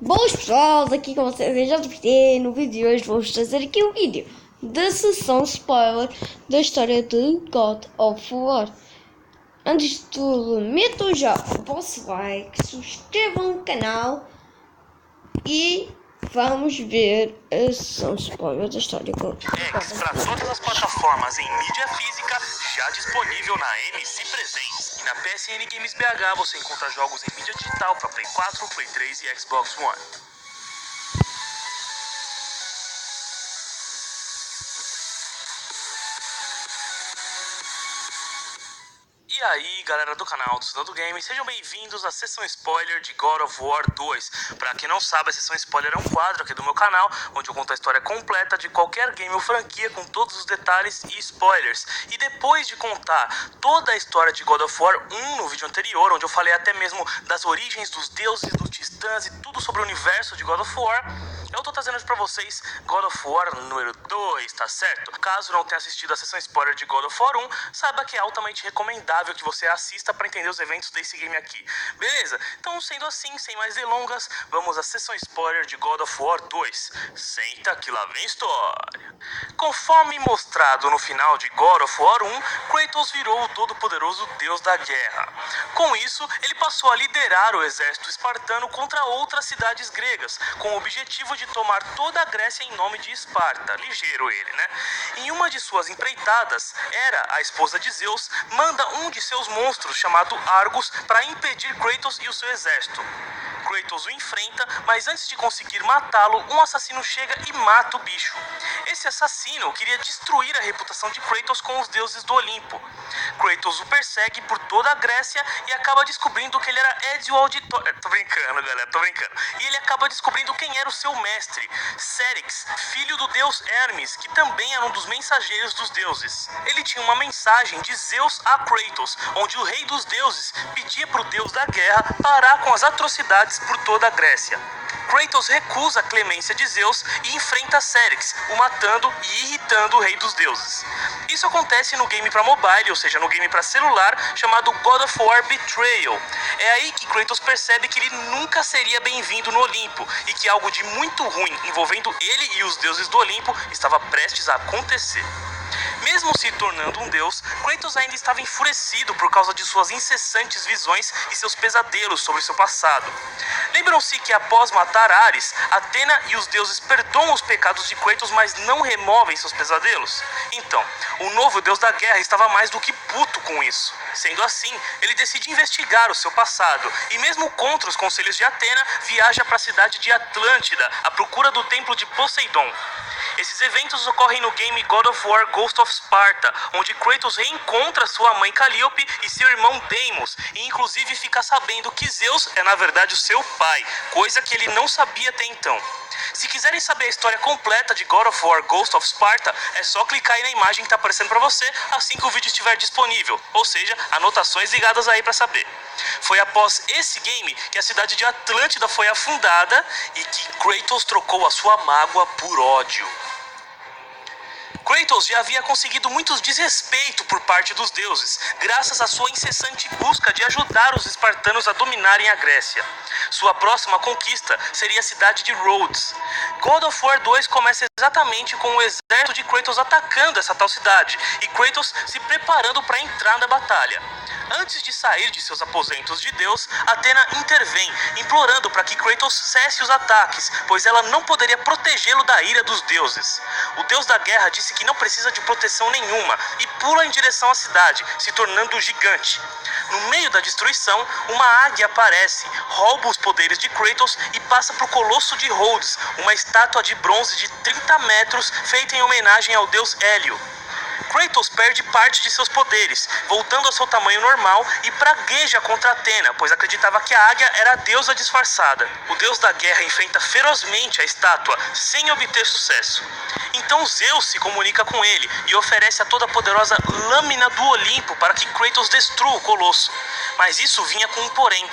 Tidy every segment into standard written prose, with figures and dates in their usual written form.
Boas pessoal, aqui com vocês é JPT. No vídeo de hoje vou-vos trazer aqui um vídeo da sessão spoiler da história de God of War. Antes de tudo, metam já o vosso like, subscrevam o canal e vamos ver a sessão spoiler da história de God of War. Para todas as plataformas em mídia física, já disponível na MC Presents. E na PSN Games BH você encontra jogos em mídia digital para Play 4, Play 3 e Xbox One. E aí galera do canal do Estudando Game, sejam bem-vindos à sessão spoiler de God of War 2. Pra quem não sabe, a sessão spoiler é um quadro aqui do meu canal, onde eu conto a história completa de qualquer game ou franquia com todos os detalhes e spoilers. E depois de contar toda a história de God of War 1 no vídeo anterior, onde eu falei até mesmo das origens dos deuses, dos titãs e tudo sobre o universo de God of War, eu tô trazendo pra vocês God of War número 2, tá certo? Caso não tenha assistido a sessão spoiler de God of War 1, saiba que é altamente recomendável que você assista para entender os eventos desse game aqui. Beleza? Então, sendo assim, sem mais delongas, vamos à sessão spoiler de God of War 2. Senta que lá vem história. Conforme mostrado no final de God of War 1, Kratos virou o todo-poderoso deus da guerra. Com isso, ele passou a liderar o exército espartano contra outras cidades gregas, com o objetivo de tomar toda a Grécia em nome de Esparta. Ligeiro ele, né? Em uma de suas empreitadas, Hera, a esposa de Zeus, manda um de seus monstros, chamado Argus, para impedir Kratos e o seu exército. Kratos o enfrenta, mas antes de conseguir matá-lo, um assassino chega e mata o bicho. Esse assassino queria destruir a reputação de Kratos com os deuses do Olimpo. Kratos o persegue por toda a Grécia e acaba descobrindo que ele era Ezio Auditore. Tô brincando, galera, tô brincando. E ele acaba descobrindo quem era o seu mestre, Cérix, filho do deus Hermes, que também era um dos mensageiros dos deuses. Ele tinha uma mensagem de Zeus a Kratos, onde o rei dos deuses pedia para o deus da guerra parar com as atrocidades por toda a Grécia. Kratos recusa a clemência de Zeus e enfrenta Cérix, o matando e irritando o rei dos deuses. Isso acontece no game para mobile, ou seja, no game para celular, chamado God of War Betrayal. É aí que Kratos percebe que ele nunca seria bem-vindo no Olimpo e que algo de muito ruim envolvendo ele e os deuses do Olimpo estava prestes a acontecer. Mesmo se tornando um deus, Kratos ainda estava enfurecido por causa de suas incessantes visões e seus pesadelos sobre seu passado. Lembram-se que após matar Ares, Atena e os deuses perdoam os pecados de Kratos, mas não removem seus pesadelos? Então, o novo deus da guerra estava mais do que puto com isso. Sendo assim, ele decide investigar o seu passado e, mesmo contra os conselhos de Atena, viaja para a cidade de Atlântida à procura do templo de Poseidon. Esses eventos ocorrem no game God of War Ghost of Sparta, onde Kratos reencontra sua mãe Calliope e seu irmão Deimos, e inclusive fica sabendo que Zeus é na verdade o seu pai, coisa que ele não sabia até então. Se quiserem saber a história completa de God of War Ghost of Sparta, é só clicar aí na imagem que está aparecendo para você assim que o vídeo estiver disponível, ou seja, anotações ligadas aí para saber. Foi após esse game que a cidade de Atlântida foi afundada e que Kratos trocou a sua mágoa por ódio. Kratos já havia conseguido muitos desrespeito por parte dos deuses, graças à sua incessante busca de ajudar os espartanos a dominarem a Grécia. Sua próxima conquista seria a cidade de Rhodes. God of War 2 começa exatamente com o exército de Kratos atacando essa tal cidade, e Kratos se preparando para entrar na batalha. Antes de sair de seus aposentos de Deus, Atena intervém, implorando para que Kratos cesse os ataques, pois ela não poderia protegê-lo da ira dos deuses. O deus da guerra disse que não precisa de proteção nenhuma e pula em direção à cidade, se tornando gigante. No meio da destruição, uma águia aparece, rouba os poderes de Kratos e passa para o Colosso de Rhodes, uma estátua de bronze de 30 metros feita em homenagem ao deus Hélio. Kratos perde parte de seus poderes, voltando ao seu tamanho normal e pragueja contra Atena, pois acreditava que a águia era a deusa disfarçada. O deus da guerra enfrenta ferozmente a estátua, sem obter sucesso. Então Zeus se comunica com ele e oferece a toda poderosa lâmina do Olimpo para que Kratos destrua o Colosso. Mas isso vinha com um porém.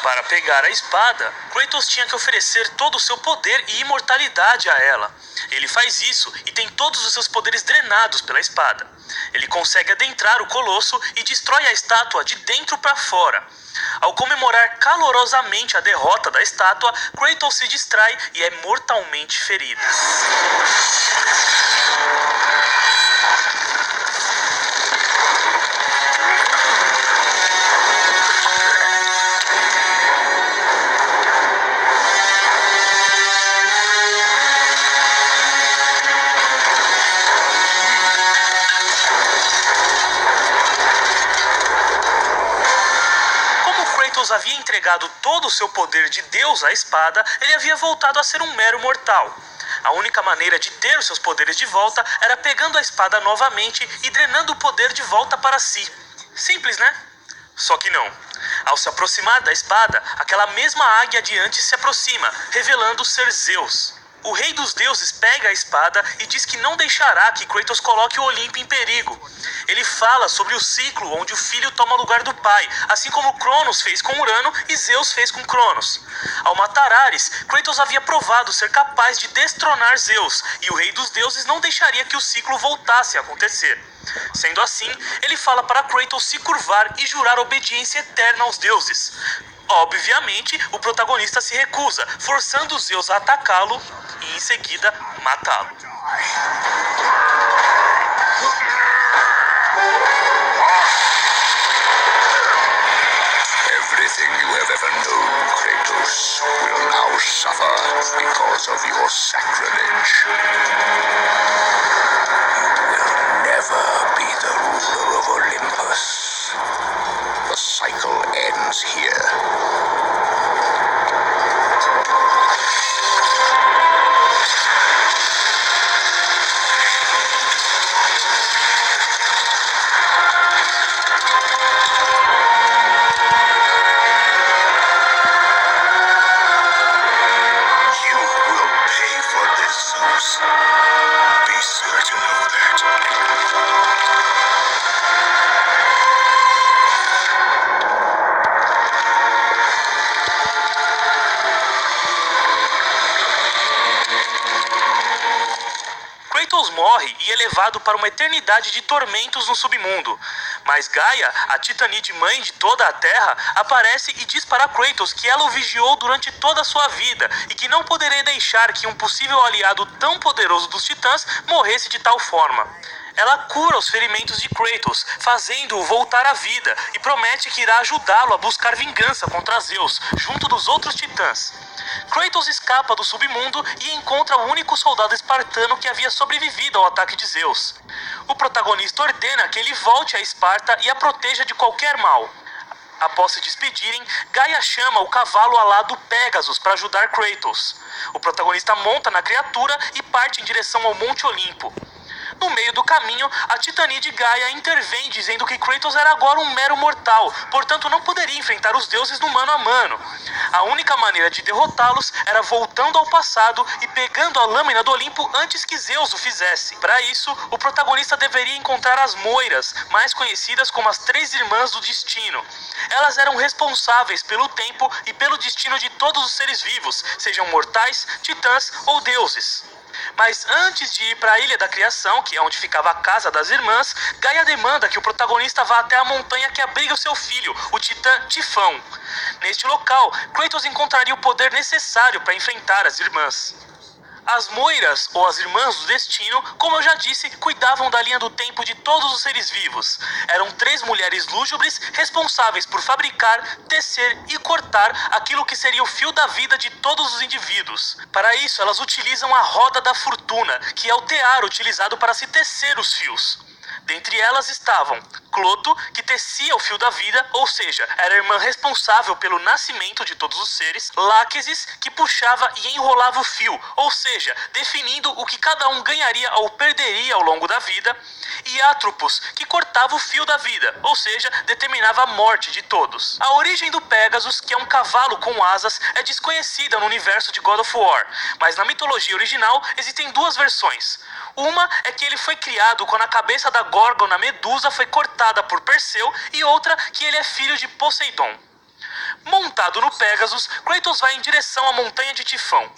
Para pegar a espada, Kratos tinha que oferecer todo o seu poder e imortalidade a ela. Ele faz isso e tem todos os seus poderes drenados pela espada. Ele consegue adentrar o colosso e destrói a estátua de dentro para fora. Ao comemorar calorosamente a derrota da estátua, Kratos se distrai e é mortalmente ferido. Havia entregado todo o seu poder de Deus à espada, ele havia voltado a ser um mero mortal. A única maneira de ter os seus poderes de volta era pegando a espada novamente e drenando o poder de volta para si. Simples, né? Só que não. Ao se aproximar da espada, aquela mesma águia de antes se aproxima, revelando ser Zeus. O rei dos deuses pega a espada e diz que não deixará que Kratos coloque o Olimpo em perigo. Ele fala sobre o ciclo onde o filho toma lugar do pai, assim como Cronos fez com Urano e Zeus fez com Cronos. Ao matar Ares, Kratos havia provado ser capaz de destronar Zeus, e o rei dos deuses não deixaria que o ciclo voltasse a acontecer. Sendo assim, ele fala para Kratos se curvar e jurar obediência eterna aos deuses. Obviamente, o protagonista se recusa, forçando Zeus a atacá-lo e, em seguida, matá-lo. Everything you have ever known, Kratos, will now suffer because of your sacrilege. You will never be the ruler of Olympus. The cycle ends here. Be certain of that. Kratos morre e é levado para uma eternidade de tormentos no submundo. Mas Gaia, a Titanide mãe de toda a Terra, aparece e diz para Kratos que ela o vigiou durante toda a sua vida e que não poderia deixar que um possível aliado tão poderoso dos Titãs morresse de tal forma. Ela cura os ferimentos de Kratos, fazendo-o voltar à vida, e promete que irá ajudá-lo a buscar vingança contra Zeus, junto dos outros Titãs. Kratos escapa do submundo e encontra o único soldado espartano que havia sobrevivido ao ataque de Zeus. O protagonista ordena que ele volte a Esparta e a proteja de qualquer mal. Após se despedirem, Gaia chama o cavalo alado Pégasus para ajudar Kratos. O protagonista monta na criatura e parte em direção ao Monte Olimpo. No meio do caminho, a Titanide Gaia intervém dizendo que Kratos era agora um mero mortal, portanto não poderia enfrentar os deuses no mano a mano. A única maneira de derrotá-los era voltando ao passado e pegando a lâmina do Olimpo antes que Zeus o fizesse. Para isso, o protagonista deveria encontrar as Moiras, mais conhecidas como as Três Irmãs do Destino. Elas eram responsáveis pelo tempo e pelo destino de todos os seres vivos, sejam mortais, titãs ou deuses. Mas antes de ir para a Ilha da Criação, que é onde ficava a casa das irmãs, Gaia demanda que o protagonista vá até a montanha que abriga o seu filho, o titã Tifão. Neste local, Kratos encontraria o poder necessário para enfrentar as irmãs. As Moiras, ou as Irmãs do Destino, como eu já disse, cuidavam da linha do tempo de todos os seres vivos. Eram 3 mulheres lúgubres responsáveis por fabricar, tecer e cortar aquilo que seria o fio da vida de todos os indivíduos. Para isso, elas utilizam a roda da fortuna, que é o tear utilizado para se tecer os fios. Dentre elas estavam Cloto, que tecia o fio da vida, ou seja, era a irmã responsável pelo nascimento de todos os seres, Láquesis, que puxava e enrolava o fio, ou seja, definindo o que cada um ganharia ou perderia ao longo da vida, e Atropos, que cortava o fio da vida, ou seja, determinava a morte de todos. A origem do Pégasus, que é um cavalo com asas, é desconhecida no universo de God of War, mas na mitologia original existem 2 versões. Uma é que ele foi criado quando a cabeça da Górgona Medusa foi cortada por Perseu, e outra que ele é filho de Poseidon. Montado no Pegasus, Kratos vai em direção à Montanha de Tifão.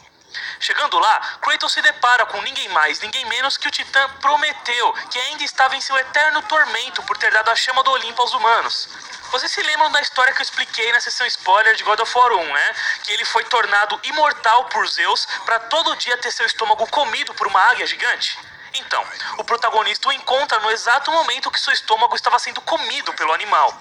Chegando lá, Kratos se depara com ninguém mais, ninguém menos que o titã Prometeu, que ainda estava em seu eterno tormento por ter dado a chama do Olimpo aos humanos. Vocês se lembram da história que eu expliquei na sessão spoiler de God of War 1, né? Que ele foi tornado imortal por Zeus para todo dia ter seu estômago comido por uma águia gigante? Então, o protagonista o encontra no exato momento que seu estômago estava sendo comido pelo animal.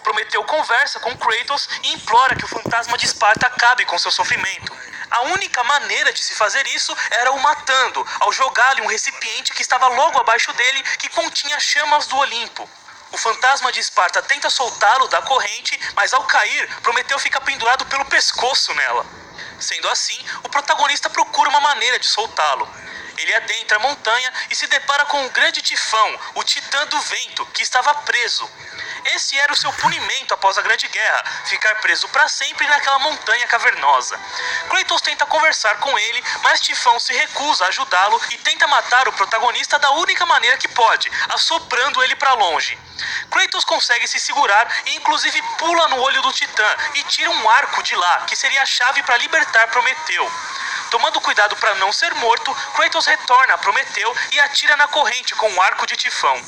Prometeu conversa com Kratos e implora que o fantasma de Esparta acabe com seu sofrimento. A única maneira de se fazer isso era o matando, ao jogá-lo em um recipiente que estava logo abaixo dele, que continha chamas do Olimpo. O fantasma de Esparta tenta soltá-lo da corrente, mas ao cair, Prometeu fica pendurado pelo pescoço nela. Sendo assim, o protagonista procura uma maneira de soltá-lo. Ele adentra a montanha e se depara com um grande tifão, o Titã do Vento, que estava preso. Esse era o seu punimento após a Grande Guerra, ficar preso para sempre naquela montanha cavernosa. Kratos tenta conversar com ele, mas Tifão se recusa a ajudá-lo e tenta matar o protagonista da única maneira que pode, assoprando ele para longe. Kratos consegue se segurar e inclusive pula no olho do Titã e tira um arco de lá, que seria a chave para libertar Prometeu. Tomando cuidado para não ser morto, Kratos retorna a Prometeu e atira na corrente com um arco de Tifão.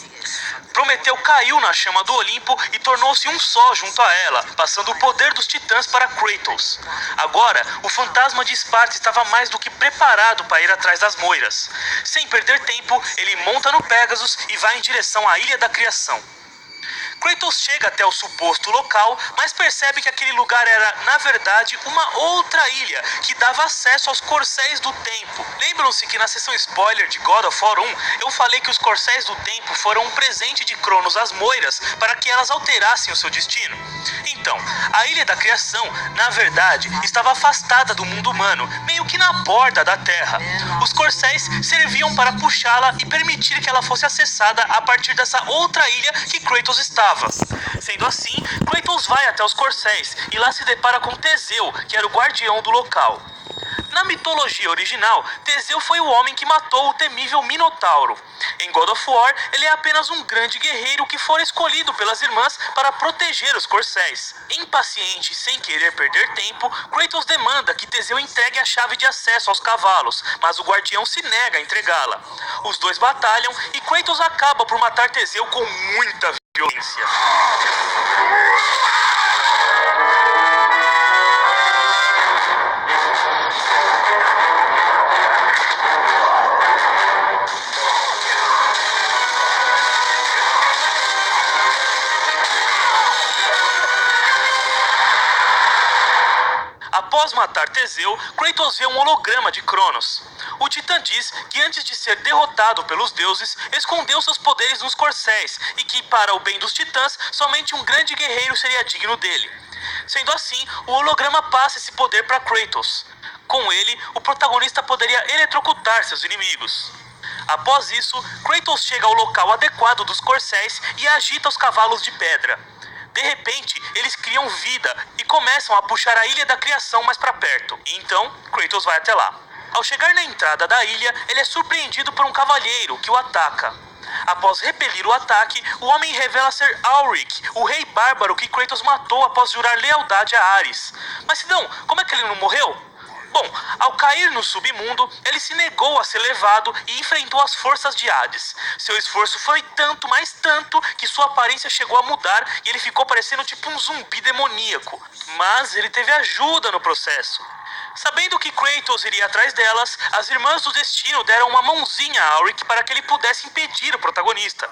Prometeu caiu na chama do Olimpo e tornou-se um só junto a ela, passando o poder dos titãs para Kratos. Agora, o fantasma de Esparta estava mais do que preparado para ir atrás das moiras. Sem perder tempo, ele monta no Pegasus e vai em direção à Ilha da Criação. Kratos chega até o suposto local, mas percebe que aquele lugar era, na verdade, uma outra ilha, que dava acesso aos Corcéis do Tempo. Lembram-se que na sessão spoiler de God of War 1, eu falei que os Corcéis do Tempo foram um presente de Cronos às Moiras para que elas alterassem o seu destino? Então, a Ilha da Criação, na verdade, estava afastada do mundo humano, meio que na borda da Terra. Os Corcéis serviam para puxá-la e permitir que ela fosse acessada a partir dessa outra ilha que Kratos estava. Sendo assim, Kratos vai até os Corcéis e lá se depara com Teseu, que era o guardião do local. Na mitologia original, Teseu foi o homem que matou o temível Minotauro. Em God of War, ele é apenas um grande guerreiro que fora escolhido pelas irmãs para proteger os Corcéis. Impaciente e sem querer perder tempo, Kratos demanda que Teseu entregue a chave de acesso aos cavalos, mas o guardião se nega a entregá-la. Os dois batalham e Kratos acaba por matar Teseu com muita violência. Após matar Teseu, Kratos vê um holograma de Cronos. O Titã diz que antes de ser derrotado pelos deuses, escondeu seus poderes nos Corcéis e que, para o bem dos titãs, somente um grande guerreiro seria digno dele. Sendo assim, o holograma passa esse poder para Kratos. Com ele, o protagonista poderia eletrocutar seus inimigos. Após isso, Kratos chega ao local adequado dos Corcéis e agita os cavalos de pedra. De repente, eles criam vida e começam a puxar a Ilha da Criação mais para perto. E então, Kratos vai até lá. Ao chegar na entrada da ilha, ele é surpreendido por um cavalheiro que o ataca. Após repelir o ataque, o homem revela ser Auric, o rei bárbaro que Kratos matou após jurar lealdade a Ares. Mas Sidão, como é que ele não morreu? Bom, ao cair no submundo, ele se negou a ser levado e enfrentou as forças de Hades. Seu esforço foi tanto, mas tanto, que sua aparência chegou a mudar e ele ficou parecendo tipo um zumbi demoníaco. Mas ele teve ajuda no processo. Sabendo que Kratos iria atrás delas, as Irmãs do Destino deram uma mãozinha a Auric para que ele pudesse impedir o protagonista.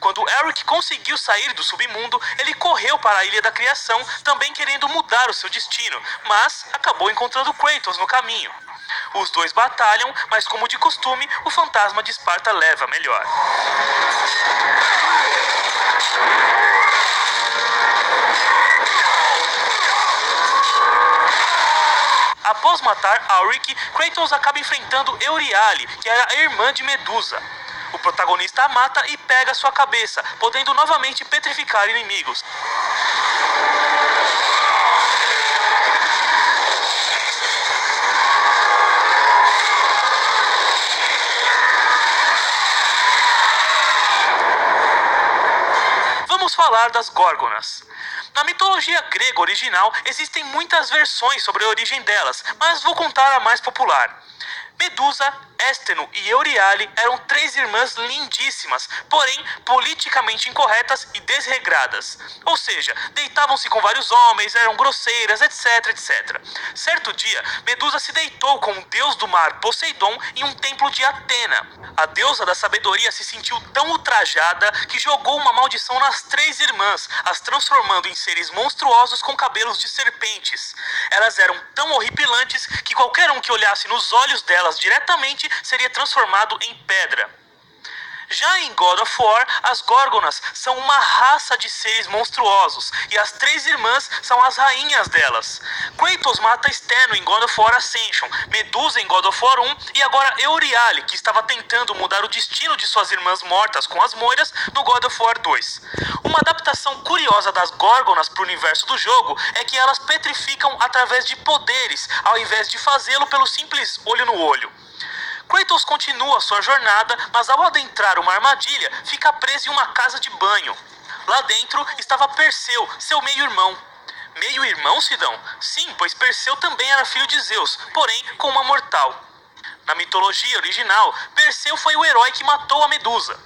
Quando Auric conseguiu sair do submundo, ele correu para a Ilha da Criação, também querendo mudar o seu destino, mas acabou encontrando Kratos no caminho. Os dois batalham, mas como de costume, o fantasma de Esparta leva melhor. Após matar Auric, Kratos acaba enfrentando Euryale, que era a irmã de Medusa. O protagonista a mata e pega sua cabeça, podendo novamente petrificar inimigos. Vamos falar das Górgonas. Na mitologia grega original, existem muitas versões sobre a origem delas, mas vou contar a mais popular. Medusa, Ésteno e Euríale eram 3 irmãs lindíssimas, porém politicamente incorretas e desregradas. Ou seja, deitavam-se com vários homens, eram grosseiras, etc, etc. Certo dia, Medusa se deitou com o deus do mar, Poseidon, em um templo de Atena. A deusa da sabedoria se sentiu tão ultrajada que jogou uma maldição nas 3 irmãs, as transformando em seres monstruosos com cabelos de serpentes. Elas eram tão horripilantes que qualquer um que olhasse nos olhos delas diretamente seria transformado em pedra. Já em God of War, as Górgonas são uma raça de seres monstruosos, e as 3 irmãs são as rainhas delas. Kratos mata Steno em God of War Ascension, Medusa em God of War 1, e agora Euríale, que estava tentando mudar o destino de suas irmãs mortas com as Moiras no God of War 2. Uma adaptação curiosa das Górgonas para o universo do jogo é que elas petrificam através de poderes, ao invés de fazê-lo pelo simples olho no olho. Kratos continua sua jornada, mas ao adentrar uma armadilha, fica preso em uma casa de banho. Lá dentro estava Perseu, seu meio-irmão. Meio-irmão, Sidão? Sim, pois Perseu também era filho de Zeus, porém com uma mortal. Na mitologia original, Perseu foi o herói que matou a Medusa.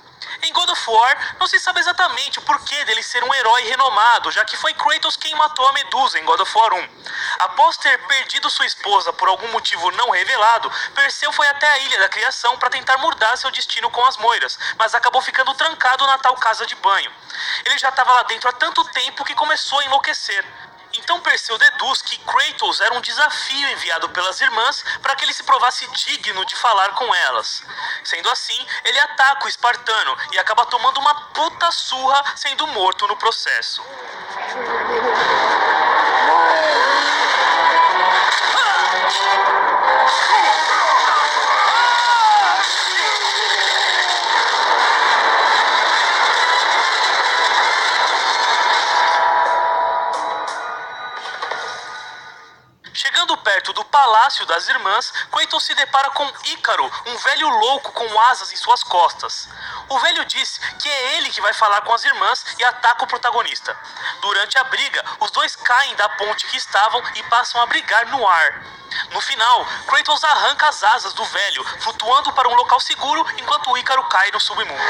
Em God of War, não se sabe exatamente o porquê dele ser um herói renomado, já que foi Kratos quem matou a Medusa em God of War 1. Após ter perdido sua esposa por algum motivo não revelado, Perseu foi até a Ilha da Criação para tentar mudar seu destino com as Moiras, mas acabou ficando trancado na tal casa de banho. Ele já estava lá dentro há tanto tempo que começou a enlouquecer. Então Perseu deduz que Kratos era um desafio enviado pelas irmãs para que ele se provasse digno de falar com elas. Sendo assim, ele ataca o espartano e acaba tomando uma puta surra, sendo morto no processo. Chegando perto do palácio das irmãs, Kratos se depara com Ícaro, um velho louco com asas em suas costas. O velho diz que é ele que vai falar com as irmãs e ataca o protagonista. Durante a briga, os dois caem da ponte que estavam e passam a brigar no ar. No final, Kratos arranca as asas do velho, flutuando para um local seguro enquanto Ícaro cai no submundo.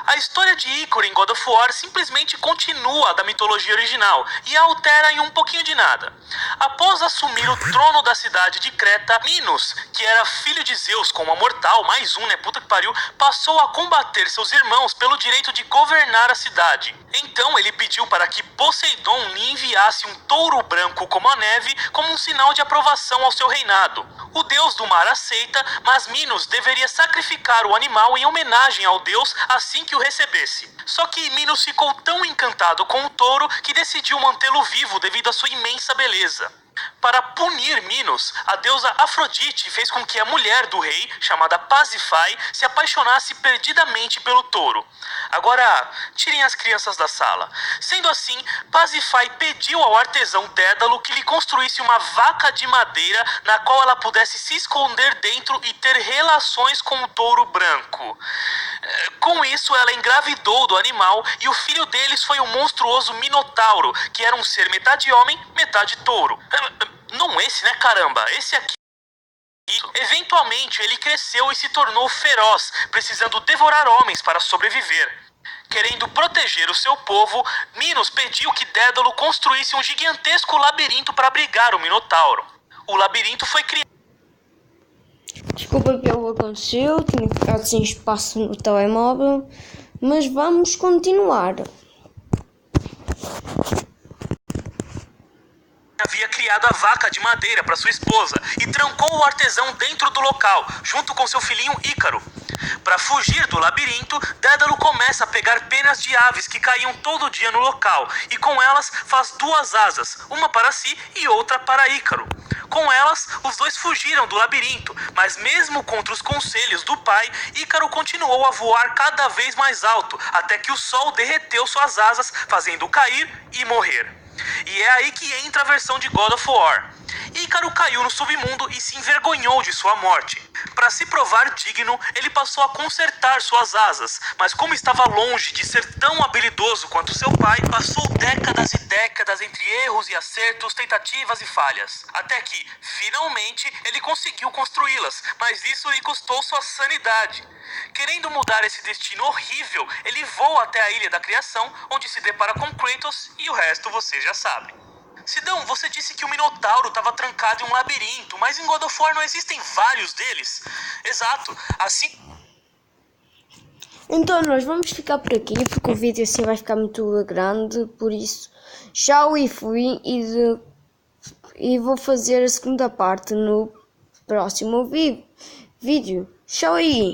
A história de Ícaro em God of War simplesmente continua da mitologia original e a altera em um pouquinho de nada. Após assumir o trono da cidade de Creta, Minos, que era filho de Zeus com uma mortal, mais um, né, puta que pariu, passou a combater seus irmãos pelo direito de governar a cidade. Então ele pediu para que Poseidon lhe enviasse um touro branco como a neve, como um sinal de aprovação ao seu reinado. O deus do mar aceita, mas Minos deveria sacrificar o animal em homenagem ao deus assim que o recebesse. Só que Minos ficou tão encantado com o touro que decidiu mantê-lo vivo devido à sua imensa beleza. Para punir Minos, a deusa Afrodite fez com que a mulher do rei, chamada Pasífae, se apaixonasse perdidamente pelo touro. Agora, tirem as crianças da sala. Sendo assim, Pasífae pediu ao artesão Dédalo que lhe construísse uma vaca de madeira na qual ela pudesse se esconder dentro e ter relações com o touro branco. Com isso, ela engravidou do animal e o filho deles foi o monstruoso Minotauro, que era um ser metade homem, metade touro. Não esse, né, caramba? Esse aqui. Eventualmente, ele cresceu e se tornou feroz, precisando devorar homens para sobreviver. Querendo proteger o seu povo, Minos pediu que Dédalo construísse um gigantesco labirinto para abrigar o Minotauro. O labirinto foi criado. Desculpa pelo que aconteceu, tinha ficado sem espaço no telemóvel, mas vamos continuar. Havia criado a vaca de madeira para sua esposa e trancou o artesão dentro do local, junto com seu filhinho Ícaro. Para fugir do labirinto, Dédalo começa a pegar penas de aves que caíam todo dia no local e com elas faz 2 asas, uma para si e outra para Ícaro. Com elas, os dois fugiram do labirinto, mas mesmo contra os conselhos do pai, Ícaro continuou a voar cada vez mais alto, até que o sol derreteu suas asas, fazendo-o cair e morrer. E é aí que entra a versão de God of War. Ícaro caiu no submundo e se envergonhou de sua morte. Para se provar digno, ele passou a consertar suas asas, mas como estava longe de ser tão habilidoso quanto seu pai, passou décadas e décadas entre erros e acertos, tentativas e falhas. Até que, finalmente, ele conseguiu construí-las, mas isso lhe custou sua sanidade. Querendo mudar esse destino horrível, ele voa até a Ilha da Criação, onde se depara com Kratos e o resto você já sabe. Sidão, você disse que o Minotauro estava trancado em um labirinto, mas em God of War não existem vários deles. Exato, assim... Então nós vamos ficar por aqui, porque o vídeo assim vai ficar muito grande, por isso tchau e fui, e vou fazer a segunda parte no próximo vídeo. Tchau aí!